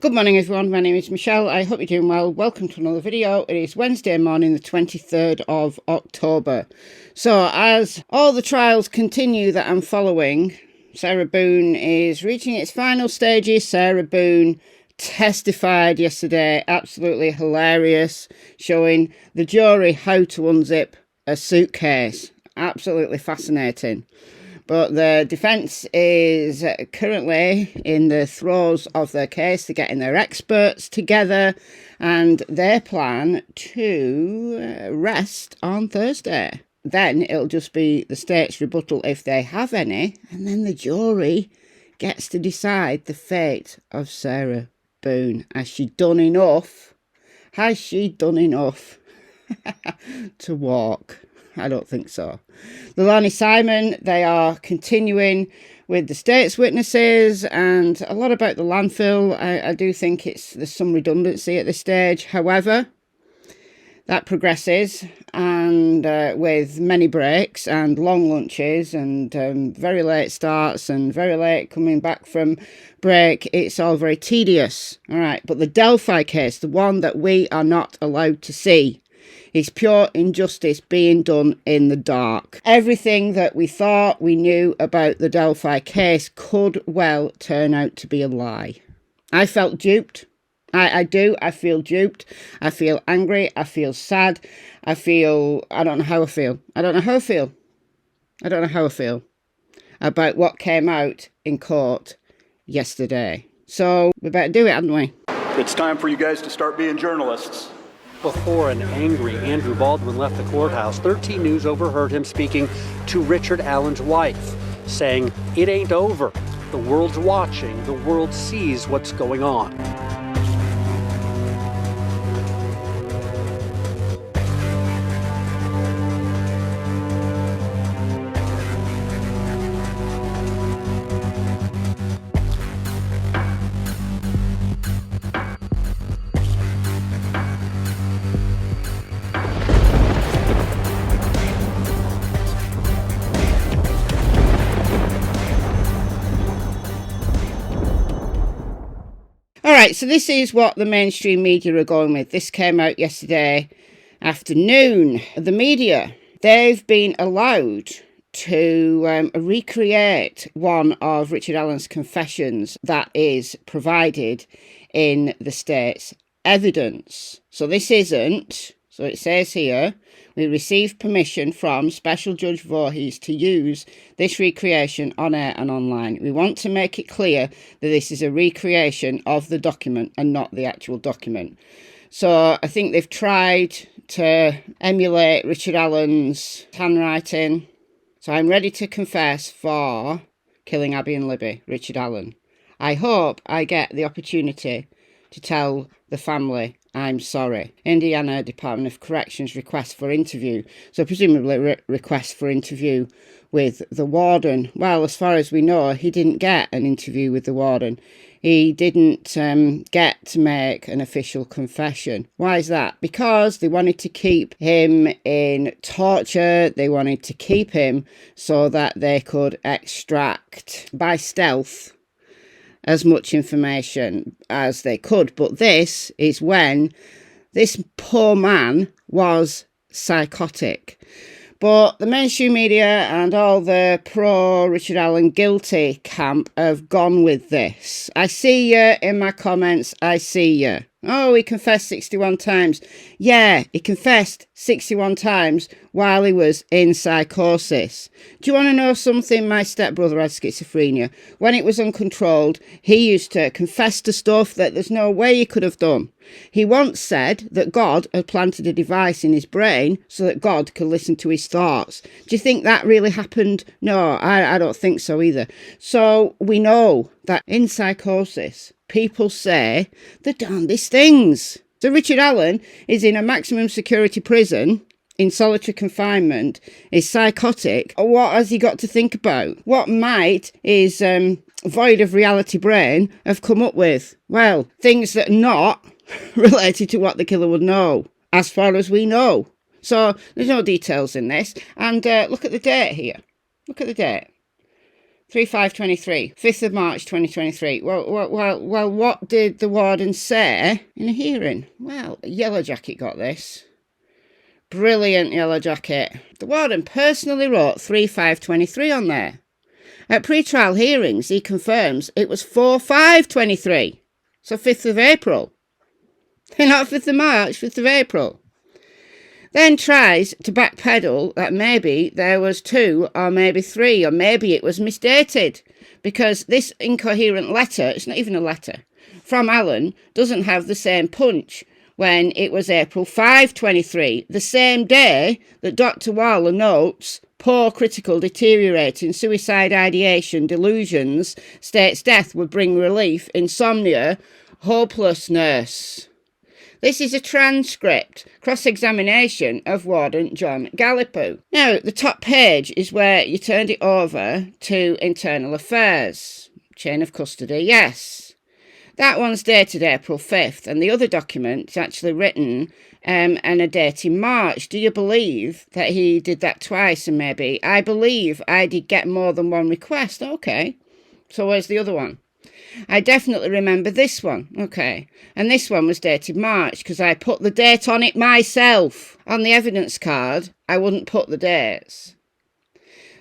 Good morning everyone, my name is Michelle, I hope you're doing well. Welcome to another video. It is Wednesday morning the 23rd of October. So as all the trials continue that I'm following, Sarah Boone is reaching its final stages. Sarah Boone testified yesterday, absolutely hilarious, showing the jury how to unzip a suitcase. Absolutely fascinating. But the defence is currently in the throes of their case. They're getting their experts together and they plan to rest on Thursday. Then it'll just be the state's rebuttal if they have any. And then the jury gets to decide the fate of Sarah Boone. Has she done enough? Has she done enough to walk? I don't think so. Lilani Simon, they are continuing with the state's witnesses and a lot about the landfill. I do think there's some redundancy at this stage. However, that progresses and with many breaks and long lunches and very late starts and very late coming back from break, it's all very tedious. All right, but the Delphi case, the one that we are not allowed to see, is pure injustice being done in the dark. Everything that we thought we knew about the Delphi case could well turn out to be a lie. I felt duped. I do. I feel duped. I feel angry. I feel sad. I don't know how I feel. I don't know how I feel. I don't know how I feel about what came out in court yesterday. So we better do it, haven't we? It's time for you guys to start being journalists. Before an angry Andrew Baldwin left the courthouse, 13 News overheard him speaking to Richard Allen's wife, saying, "It ain't over. The world's watching. The world sees what's going on." Alright, so this is what the mainstream media are going with. This came out yesterday afternoon. The media, they've been allowed to recreate one of Richard Allen's confessions that is provided in the state's evidence. So this isn't, so it says here, we received permission from Special Judge Voorhees to use this recreation on air and online. We want to make it clear that this is a recreation of the document and not the actual document. So I think they've tried to emulate Richard Allen's handwriting. So I'm ready to confess for killing Abby and Libby, Richard Allen. I hope I get the opportunity to tell the family I'm sorry. Indiana Department of Corrections request for interview. So presumably request for interview with the warden. Well, as far as we know, he didn't get an interview with the warden. He didn't get to make an official confession. Why is that? Because they wanted to keep him in torture. They wanted to keep him so that they could extract by stealth as much information as they could. But this is when this poor man was psychotic. But the mainstream media and all the pro-Richard Allen guilty camp have gone with this. I see you in my comments. I see you. Oh, he confessed 61 times. Yeah, he confessed 61 times while he was in psychosis. Do you want to know something? My stepbrother had schizophrenia. When it was uncontrolled, he used to confess to stuff that there's no way he could have done. He once said that God had planted a device in his brain so that God could listen to his thoughts. Do you think that really happened? No, I don't think so either. So we know that in psychosis, people say the darndest things. So Richard Allen is in a maximum security prison in solitary confinement, is psychotic. What has he got to think about? What might his void of reality brain have come up with? Well, things that are not related to what the killer would know, as far as we know. So there's no details in this. And look at the date here. Look at the date. 3/5/23, 5th of March 2023. Well, what did the warden say in a hearing? Well, Yellow Jacket got this. Brilliant, Yellow Jacket. The warden personally wrote 3/5/23 on there. At pre-trial hearings, he confirms it was 4/5/23. So 5th of April. Not 5th of March, 5th of April. Then tries to backpedal that maybe there was 2 or maybe 3 or maybe it was misdated, because this incoherent letter, it's not even a letter, from Alan doesn't have the same punch when it was April 5/23, the same day that Dr. Waller notes poor, critical, deteriorating, suicide ideation, delusions, states death would bring relief, insomnia, hopelessness. This is a transcript, cross-examination of Warden John Gallipoo. Now, the top page is where you turned it over to Internal Affairs. Chain of custody, yes. That one's dated April 5th, and the other document is actually written and a date in March. Do you believe that he did that twice? And maybe, I believe I did get more than one request. Okay, so where's the other one? I definitely remember this one. Okay, and this one was dated March because I put the date on it myself. On the evidence card, I wouldn't put the dates.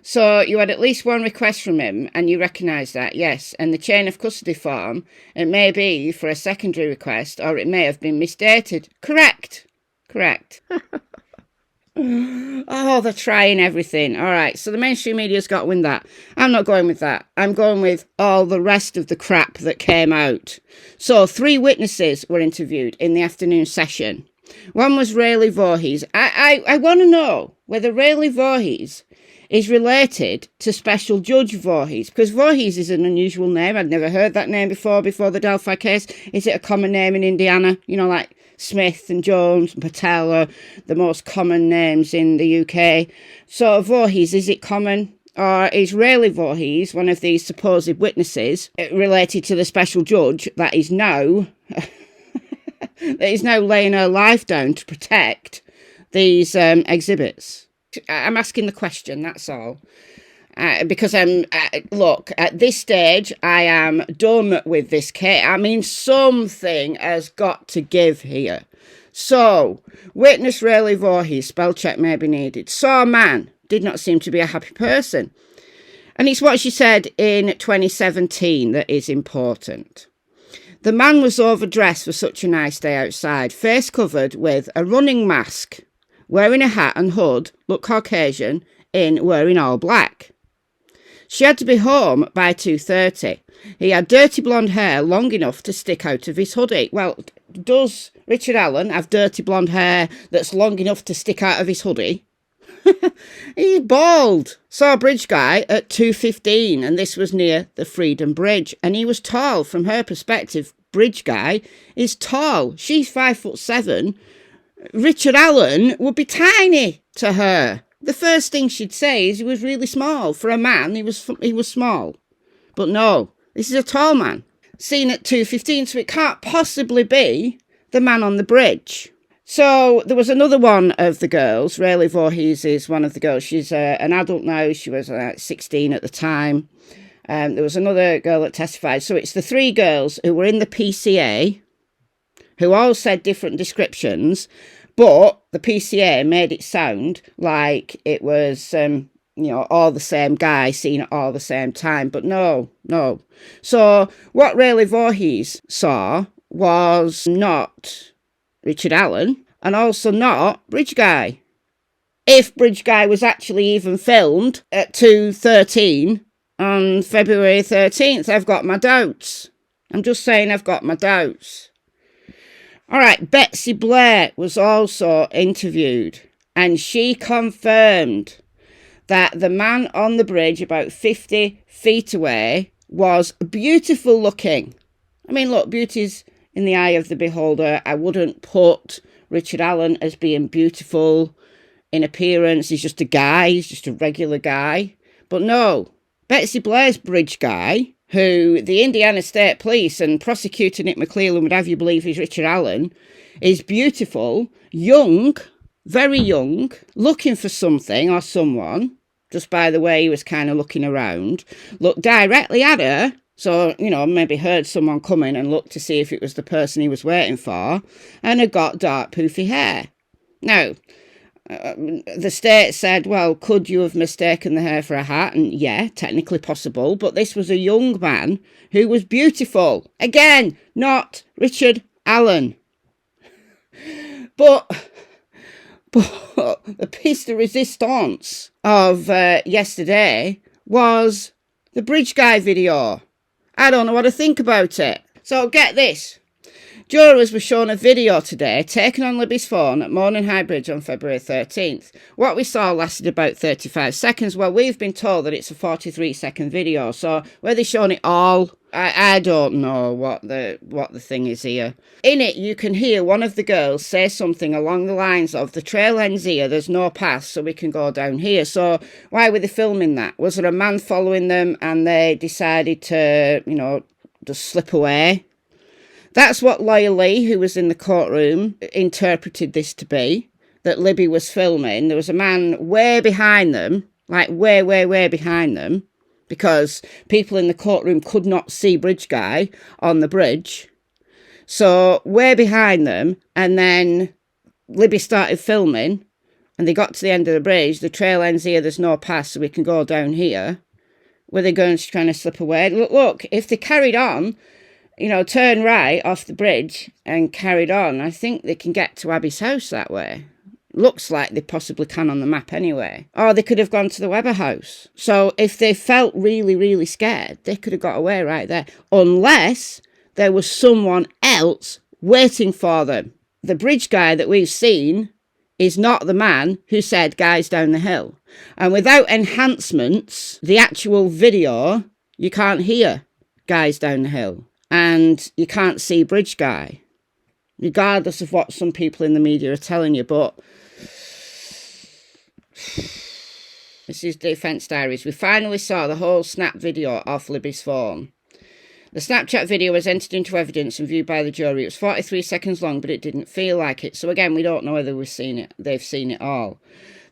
So you had at least one request from him and you recognise that, yes. And the chain of custody form, it may be for a secondary request or it may have been misdated. Correct. Correct. Oh, they're trying everything. All right, so the mainstream media's got to win that. I'm not going with that. I'm going with all the rest of the crap that came out. So 3 witnesses were interviewed in the afternoon session. One was Rayleigh Voorhees. I want to know whether Rayleigh Voorhees is related to Special Judge Voorhees, because Voorhees is an unusual name. I'd never heard that name before the Delphi case. Is it a common name in Indiana? You know, like Smith and Jones and Patel are the most common names in the UK. So Voorhees, is it common? Or is Rayleigh Voorhees one of these supposed witnesses related to the special judge that is now laying her life down to protect these exhibits? I'm asking the question, that's all. Because look, at this stage, I am done with this case. I mean, something has got to give here. So, witness Rayleigh Voorhees, spell check may be needed. Saw a man, did not seem to be a happy person. And it's what she said in 2017 that is important. The man was overdressed for such a nice day outside, face covered with a running mask, wearing a hat and hood, looked Caucasian, in wearing all black. She had to be home by 2:30. He had dirty blonde hair long enough to stick out of his hoodie. Well, does Richard Allen have dirty blonde hair that's long enough to stick out of his hoodie? He's bald. Saw a bridge guy at 2:15, and this was near the Freedom Bridge. And he was tall. From her perspective, bridge guy is tall. She's 5'7". Richard Allen would be tiny to her. The first thing she'd say is he was really small. For a man, he was small. But no, this is a tall man. Seen at 2:15, so it can't possibly be the man on the bridge. So there was another one of the girls. Rayleigh Voorhees is one of the girls. She's an adult now. She was 16 at the time. There was another girl that testified. So it's the 3 girls who were in the PCA, who all said different descriptions, but the PCA made it sound like it was, all the same guy seen at all the same time. But no. So what Rayleigh Voorhees saw was not Richard Allen and also not Bridge Guy. If Bridge Guy was actually even filmed at 2:13 on February 13th, I've got my doubts. I'm just saying I've got my doubts. All right, Betsy Blair was also interviewed, and she confirmed that the man on the bridge about 50 feet away was beautiful looking. I mean, look, beauty's in the eye of the beholder. I wouldn't put Richard Allen as being beautiful in appearance. He's just a guy. He's just a regular guy. But no, Betsy Blair's bridge guy, who the Indiana State Police and Prosecutor Nick McClellan would have you believe is Richard Allen, is beautiful, young, very young, looking for something or someone, just by the way he was kind of looking around, looked directly at her. So, maybe heard someone coming and looked to see if it was the person he was waiting for, and had got dark poofy hair. Now, the state said, well, could you have mistaken the hair for a hat? And yeah, technically possible, but this was a young man who was beautiful. Again, not Richard Allen. But the piece de resistance of yesterday was the bridge guy video. I don't know what to think about it. So get this. Jurors were shown a video today taken on Libby's phone at Morning High Bridge on February 13th. What we saw lasted about 35 seconds. Well, we've been told that it's a 43-second video. So were they showing it all? I don't know what the thing is here. In it, you can hear one of the girls say something along the lines of, the trail ends here, there's no path, so we can go down here. So why were they filming that? Was there a man following them and they decided to, just slip away? That's what Lawyer Lee, who was in the courtroom, interpreted this to be, that Libby was filming. There was a man way behind them, like way, way, way behind them, because people in the courtroom could not see Bridge Guy on the bridge. So way behind them, and then Libby started filming, and they got to the end of the bridge. The trail ends here, there's no path, so we can go down here. Were they going to try to slip away? Look, if they carried on, turn right off the bridge and carried on, I think they can get to Abby's house that way. Looks like they possibly can on the map anyway. Or they could have gone to the Webber house. So if they felt really, really scared, they could have got away right there. Unless there was someone else waiting for them. The bridge guy that we've seen is not the man who said guys down the hill. And without enhancements, the actual video, you can't hear guys down the hill. And you can't see bridge guy. Regardless of what some people in the media are telling you, but this is Defence Diaries. We finally saw the whole snap video off Libby's phone. The Snapchat video was entered into evidence and viewed by the jury. It was 43 seconds long, but it didn't feel like it. So again, we don't know whether we've seen it. They've seen it all.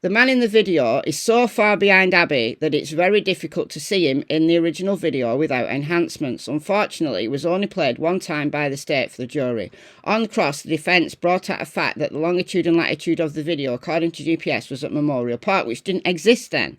The man in the video is so far behind Abby that it's very difficult to see him in the original video without enhancements. Unfortunately, it was only played one time by the state for the jury. On cross, the defence brought out a fact that the longitude and latitude of the video, according to GPS, was at Memorial Park, which didn't exist then.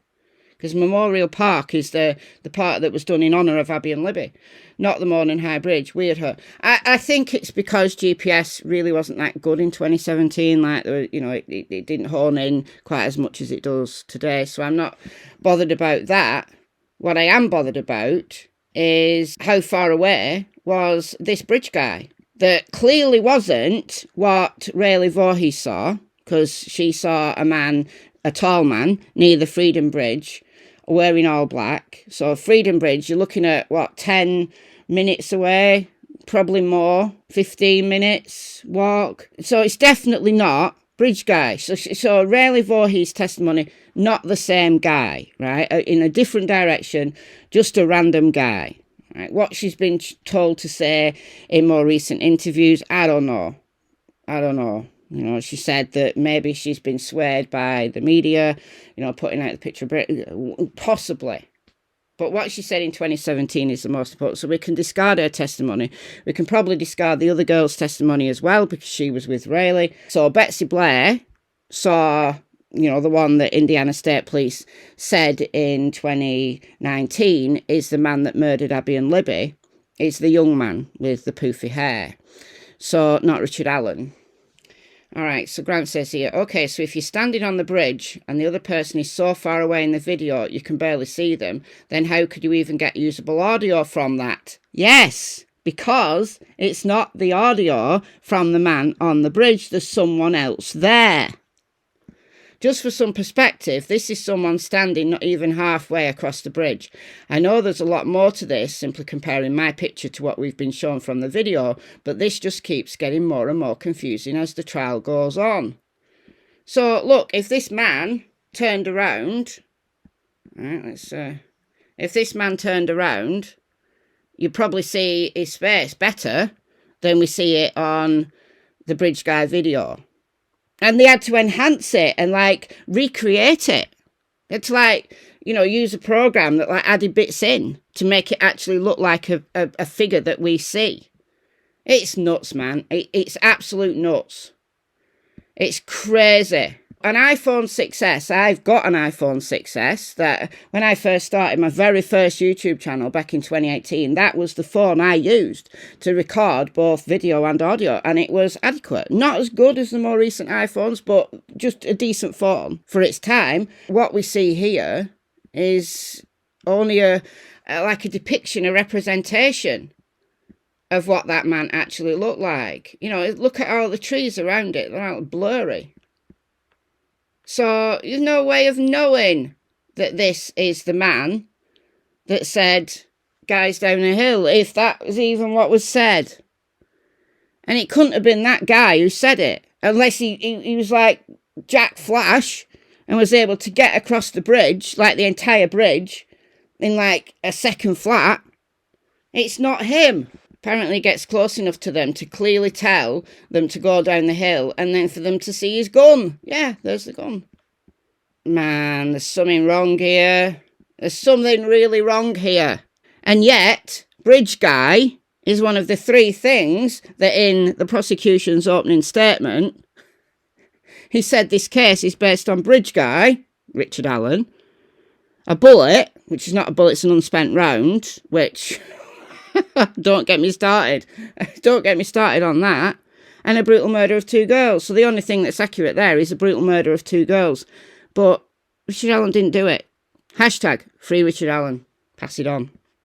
Because Memorial Park is the part that was done in honour of Abby and Libby, not the Morning High Bridge. Weird her. I think it's because GPS really wasn't that good in 2017. Like, it didn't hone in quite as much as it does today. So I'm not bothered about that. What I am bothered about is how far away was this bridge guy. That clearly wasn't what Rayleigh Voorhees saw, because she saw a tall man near the Freedom Bridge wearing all black. So Freedom Bridge, you're looking at, 10 minutes away? Probably more. 15 minutes walk. So it's definitely not bridge guy. So Rayleigh Voorhees' testimony, not the same guy, right? In a different direction, just a random guy. Right? What she's been told to say in more recent interviews, I don't know. She said that maybe she's been swayed by the media, putting out the picture of possibly. But what she said in 2017 is the most important. So we can discard her testimony. We can probably discard the other girl's testimony as well, because she was with Rayleigh. So Betsy Blair saw, the one that Indiana State Police said in 2019 is the man that murdered Abby and Libby. It's the young man with the poofy hair. So not Richard Allen. All right, so Grant says here, okay, so if you're standing on the bridge and the other person is so far away in the video you can barely see them, then how could you even get usable audio from that? Yes, because it's not the audio from the man on the bridge. There's someone else there. Just for some perspective, this is someone standing not even halfway across the bridge. I know there's a lot more to this, simply comparing my picture to what we've been shown from the video, but this just keeps getting more and more confusing as the trial goes on. So, look, if this man turned around, if this man turned around, you'd probably see his face better than we see it on the bridge guy video. And they had to enhance it and recreate it. They had to, like, you know, use a program that, like, added bits in to make it actually look like a figure that we see. It's nuts, man. It's absolute nuts. It's crazy. An iPhone 6S, I've got an iPhone 6S that when I first started my very first YouTube channel back in 2018, that was the phone I used to record both video and audio, and it was adequate. Not as good as the more recent iPhones, but just a decent phone for its time. What we see here is only like a depiction, a representation of what that man actually looked like. You know, look at all the trees around it. They're all blurry. So there's no way of knowing that this is the man that said, guys down the hill, if that was even what was said. And it couldn't have been that guy who said it, unless he was like Jack Flash and was able to get across the bridge, like the entire bridge, in like a second flat. It's not him. Apparently gets close enough to them to clearly tell them to go down the hill, and then for them to see his gun. Yeah, there's the gun. Man, there's something wrong here. There's something really wrong here. And yet, Bridge Guy is one of the three things that in the prosecution's opening statement, he said this case is based on Bridge Guy, Richard Allen, a bullet, which is not a bullet, it's an unspent round, which... Don't get me started. Don't get me started on that. And a brutal murder of two girls. So the only thing that's accurate there is a brutal murder of two girls. But Richard Allen didn't do it. Hashtag free Richard Allen. Pass it on.